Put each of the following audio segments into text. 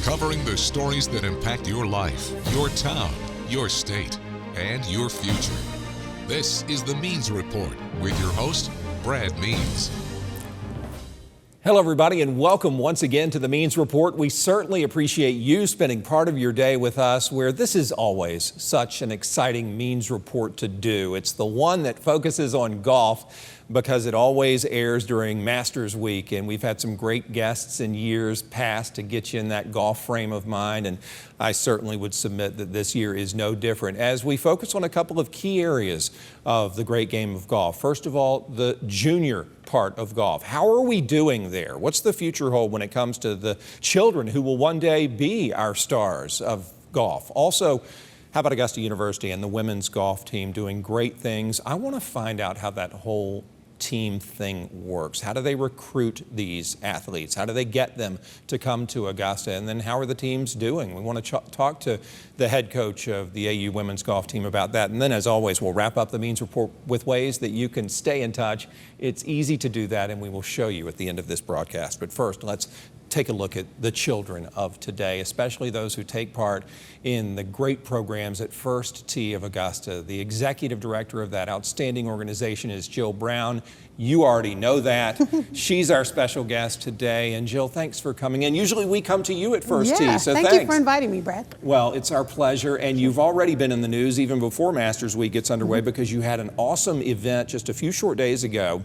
covering the stories that impact your life, your town, your state, and your future. This is the Means Report with your host, Brad Means. Hello, everybody, and welcome once again to the Means Report. We certainly appreciate you spending part of your day with us, where this is always such an exciting Means Report to do. It's the one that focuses on golf because it always airs during Masters Week, and we've had some great guests in years past to get you in that golf frame of mind, and I certainly would submit that this year is no different as we focus on a couple of key areas of the great game of golf. First of all, the junior part of golf. How are we doing there? What's the future hold when it comes to the children who will one day be our stars of golf? Also, how about Augusta University and the women's golf team doing great things? I want to find out how that whole team thing works. How do they recruit these athletes? How do they get them to come to Augusta? And then how are the teams doing? We want to talk to the head coach of the AU women's golf team about that. And then, as always, we'll wrap up the Means Report with ways that you can stay in touch. It's easy to do that, and we will show you at the end of this broadcast. But first, let's take a look at the children of today, especially those who take part in the great programs at First Tee of Augusta. The executive director of that outstanding organization is Jill Brown. You already know that. She's our special guest today. And Jill, thanks for coming in. Usually we come to you at First Tee, so thanks. Thank you for inviting me, Brad. Well, it's our pleasure. And you've already been in the news even before Masters Week gets underway because you had an awesome event just a few short days ago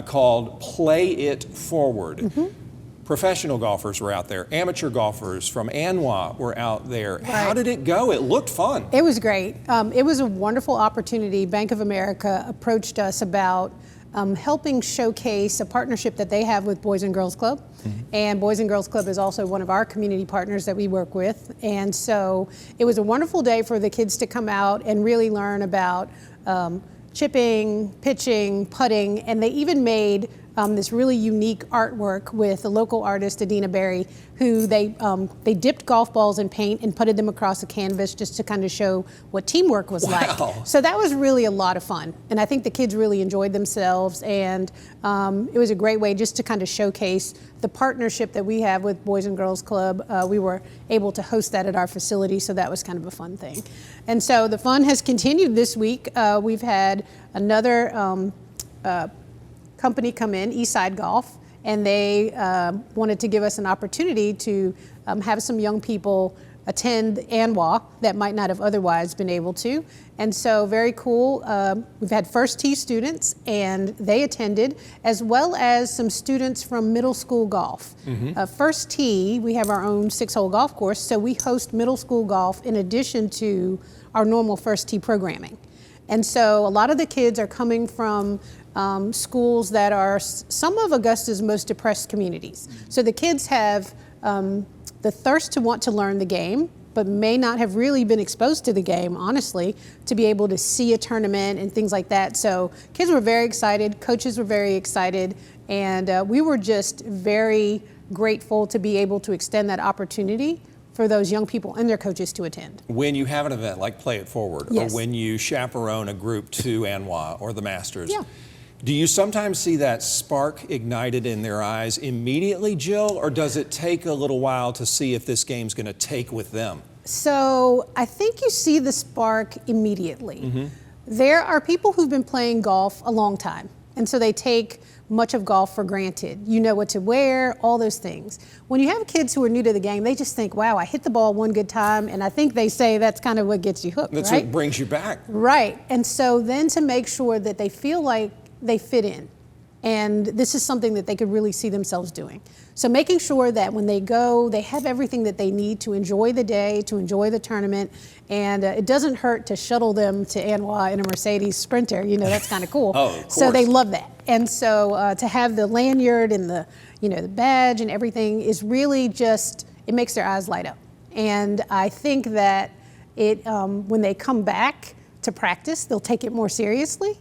called Play It Forward. Professional golfers were out there. Amateur golfers from ANWA were out there. Right. How did it go? It looked fun. It was great. It was a wonderful opportunity. Bank of America approached us about helping showcase a partnership that they have with Boys and Girls Club. And Boys and Girls Club is also one of our community partners that we work with. And so it was a wonderful day for the kids to come out and really learn about chipping, pitching, putting, and they even made this really unique artwork with a local artist, Adina Berry, who they dipped golf balls in paint and putted them across a canvas just to kind of show what teamwork was like. So that was really a lot of fun. And I think the kids really enjoyed themselves. And it was a great way just to kind of showcase the partnership that we have with Boys and Girls Club. We were able to host that at our facility, so that was kind of a fun thing. And so the fun has continued this week. We've had another company come in, Eastside Golf, and they wanted to give us an opportunity to have some young people attend ANWA that might not have otherwise been able to. And so very cool. We've had First Tee students, and they attended, as well as some students from middle school golf. First Tee, we have our own 6-hole golf course, so we host middle school golf in addition to our normal First Tee programming. And so a lot of the kids are coming from schools that are some of Augusta's most depressed communities. So the kids have the thirst to want to learn the game, but may not have really been exposed to the game, honestly, to be able to see a tournament and things like that. So kids were very excited, coaches were very excited, and we were just very grateful to be able to extend that opportunity for those young people and their coaches to attend. When you have an event like Play It Forward, or when you chaperone a group to ANWA or the Masters, do you sometimes see that spark ignited in their eyes immediately, Jill, or does it take a little while to see if this game's going to take with them? So I think you see the spark immediately. There are people who've been playing golf a long time, and so they take much of golf for granted. You know what to wear, all those things. When you have kids who are new to the game, they just think, wow, I hit the ball one good time, and I think they say that's kind of what gets you hooked, That's right? what brings you back. Right, and so then to make sure that they feel like they fit in, and this is something that they could really see themselves doing. So making sure that when they go, they have everything that they need to enjoy the day, to enjoy the tournament, and it doesn't hurt to shuttle them to ANWA in a Mercedes Sprinter. You know, that's kind of cool. Of course. So they love that. And so to have the lanyard and the badge and everything is really just, it makes their eyes light up. And I think that it when they come back to practice, they'll take it more seriously.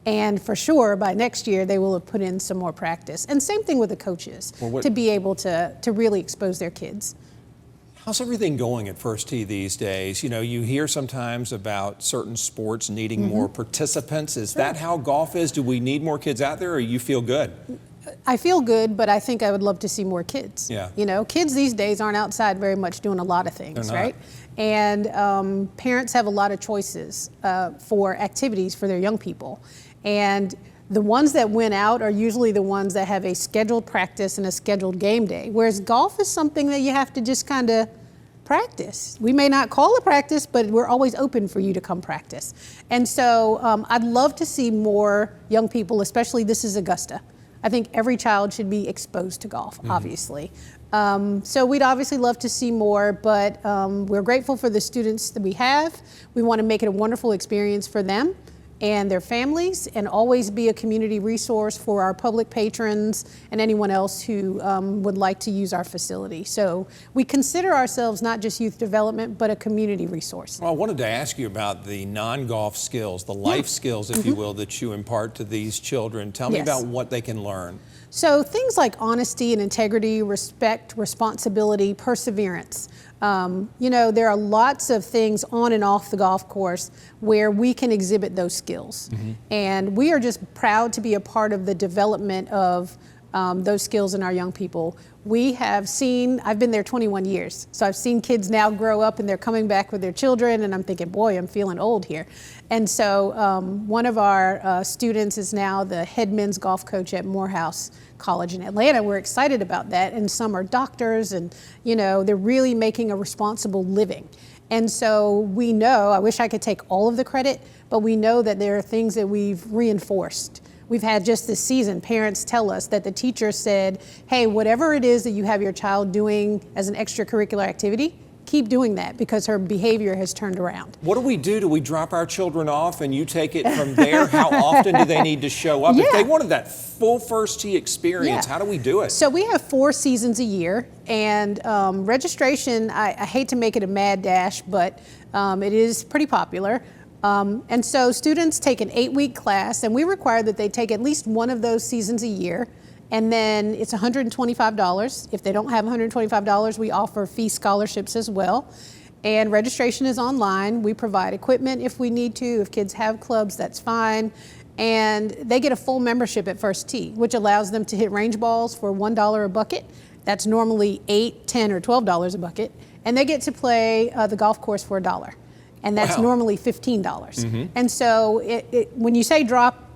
And for sure, by next year, they will have put in some more practice. And same thing with the coaches, to be able to really expose their kids. How's everything going at First Tee these days? You know, you hear sometimes about certain sports needing more participants. Is that how golf is? Do we need more kids out there, or you feel good? I feel good, but I think I would love to see more kids. Yeah. You know, kids these days aren't outside very much doing a lot of things, right? And parents have a lot of choices for activities for their young people. And the ones that win out are usually the ones that have a scheduled practice and a scheduled game day, whereas golf is something that you have to just kind of practice. We may not call it practice, but we're always open for you to come practice. And so I'd love to see more young people, especially this is Augusta. I think every child should be exposed to golf, obviously. So we'd obviously love to see more, but we're grateful for the students that we have. We want to make it a wonderful experience for them and their families, and always be a community resource for our public patrons and anyone else who would like to use our facility. So we consider ourselves not just youth development, but a community resource. Well, I wanted to ask you about the non-golf skills, the life skills, if you will, that you impart to these children. Tell me about what they can learn. So things like honesty and integrity, respect, responsibility, perseverance. You know, there are lots of things on and off the golf course where we can exhibit those skills. And we are just proud to be a part of the development of those skills in our young people. We have seen, I've been there 21 years, so I've seen kids now grow up and they're coming back with their children, and I'm thinking, boy, I'm feeling old here. And so one of our students is now the head men's golf coach at Morehouse College in Atlanta. We're excited about that, and some are doctors, and you know, they're really making a responsible living. And so we know, I wish I could take all of the credit, but we know that there are things that we've reinforced. We've had just this season, parents tell us that the teacher said, hey, whatever it is that you have your child doing as an extracurricular activity, keep doing that, because her behavior has turned around. What do we do? Do we drop our children off and you take it from there? How often do they need to show up? If they wanted that full First Tee experience, how do we do it? So we have 4 seasons a year, and registration, I hate to make it a mad dash, but it is pretty popular. And so students take an 8-week class, and we require that they take at least one of those seasons a year. And then it's $125. If they don't have $125, we offer fee scholarships as well. And registration is online. We provide equipment if we need to. If kids have clubs, that's fine. And they get a full membership at First Tee, which allows them to hit range balls for $1 a bucket. That's normally $8, $10, or $12 a bucket. And they get to play the golf course for $1. And that's normally $15. And so when you say drop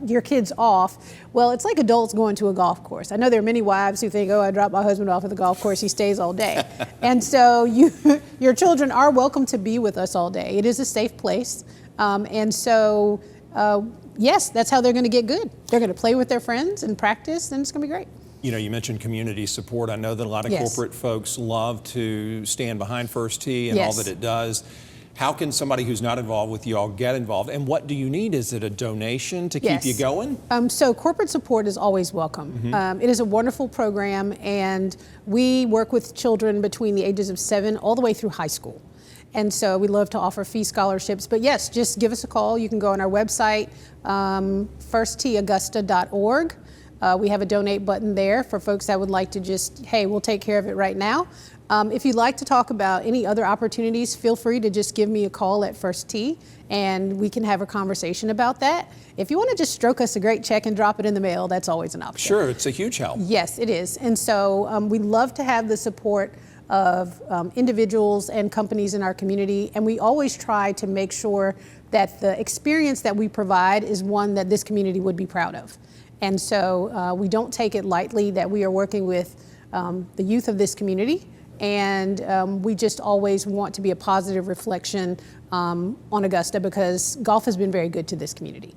your kids off, well, it's like adults going to a golf course. I know there are many wives who think, oh, I dropped my husband off at the golf course, he stays all day. And so your children are welcome to be with us all day. It is a safe place. And so, yes, that's how they're going to get good. They're going to play with their friends and practice, and it's going to be great. You know, you mentioned community support. I know that a lot of corporate folks love to stand behind First Tee and all that it does. How can somebody who's not involved with you all get involved? And what do you need? Is it a donation to keep you going? So corporate support is always welcome. It is a wonderful program, and we work with children between the ages of 7 all the way through high school. And so we love to offer fee scholarships. But yes, just give us a call. You can go on our website, firstteeaugusta.org. We have a donate button there for folks that would like to just, hey, we'll take care of it right now. If you'd like to talk about any other opportunities, feel free to just give me a call at First Tee, and we can have a conversation about that. If you want to just stroke us a great check and drop it in the mail, that's always an option. Sure, it's a huge help. Yes, it is. And so we love to have the support of individuals and companies in our community, and we always try to make sure that the experience that we provide is one that this community would be proud of. And so we don't take it lightly that we are working with the youth of this community. And we just always want to be a positive reflection on Augusta, because golf has been very good to this community.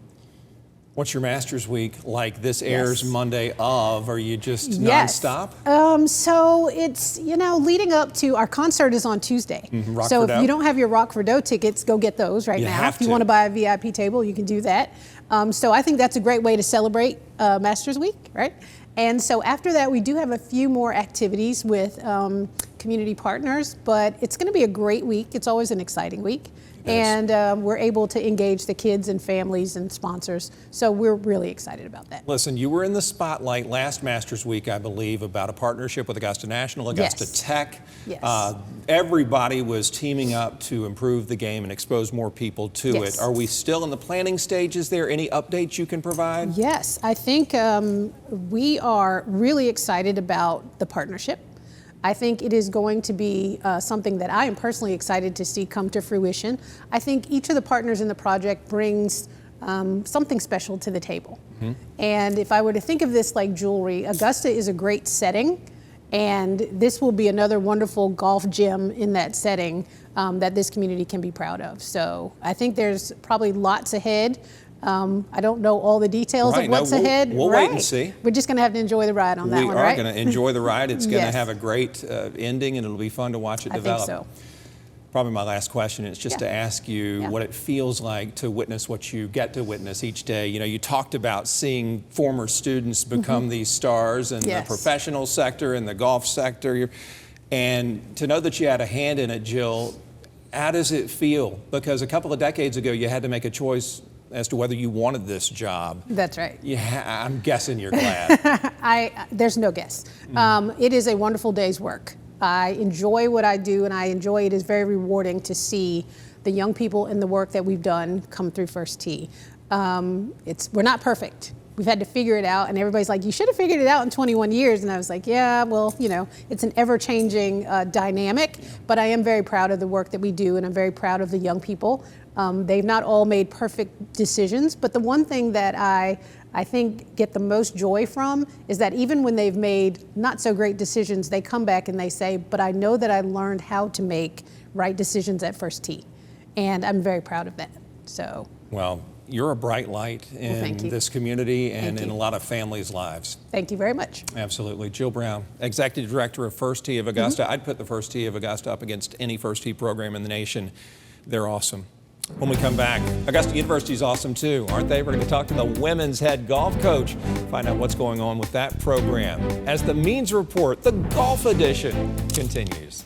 What's your Masters Week like? This airs Monday of. Are you just nonstop? So it's, you know, leading up to our concert is on Tuesday. So if you don't have your Rock for Dough tickets, go get those right now. If you want to buy a VIP table, you can do that. So I think that's a great way to celebrate Masters Week, right? And so after that, we do have a few more activities with community partners, but it's going to be a great week. It's always an exciting week. And we're able to engage the kids and families and sponsors. So we're really excited about that. Listen, you were in the spotlight last Masters Week, I believe, about a partnership with Augusta National, Augusta Yes. Tech. Yes. Everybody was teaming up to improve the game and expose more people to Yes. it. Are we still in the planning stages there? Any updates you can provide? Yes, I think we are really excited about the partnership. I think it is going to be something that I am personally excited to see come to fruition. I think each of the partners in the project brings something special to the table. Mm-hmm. And if I were to think of this like jewelry, Augusta is a great setting, and this will be another wonderful golf gym in that setting that this community can be proud of. So I think there's probably lots ahead. I don't know all the details of what's ahead. We'll wait and see. We're just going to have to enjoy the ride on that one, right? We are going to enjoy the ride. It's going to Yes. have a great ending, and it'll be fun to watch it develop. I think so. Probably my last question is just to ask you Yeah. what it feels like to witness what you get to witness each day. You know, you talked about seeing former students become these stars in the professional sector, in the golf sector, and to know that you had a hand in it, Jill, how does it feel? Because a couple of decades ago, you had to make a choice as to whether you wanted this job. That's right. Yeah, I'm guessing you're glad. There's no guess. It is a wonderful day's work. I enjoy what I do, and I enjoy it is very rewarding to see the young people and the work that we've done come through First Tee. We're not perfect. We've had to figure it out, and everybody's like, you should have figured it out in 21 years. And I was like, yeah, well, you know, it's an ever-changing dynamic, but I am very proud of the work that we do, and I'm very proud of the young people. They've not all made perfect decisions, but the one thing that I think get the most joy from is that even when they've made not so great decisions, they come back and they say, but I know that I learned how to make right decisions at First Tee. And I'm very proud of that. So. Well, you're a bright light in this community and in a lot of families' lives. Thank you very much. Absolutely. Jill Brown, Executive Director of First Tee of Augusta. I'd put the First Tee of Augusta up against any First Tee program in the nation. They're awesome. When we come back, Augusta University is awesome too, aren't they? We're going to talk to the women's head golf coach, find out what's going on with that program as the Means Report, the golf edition, continues.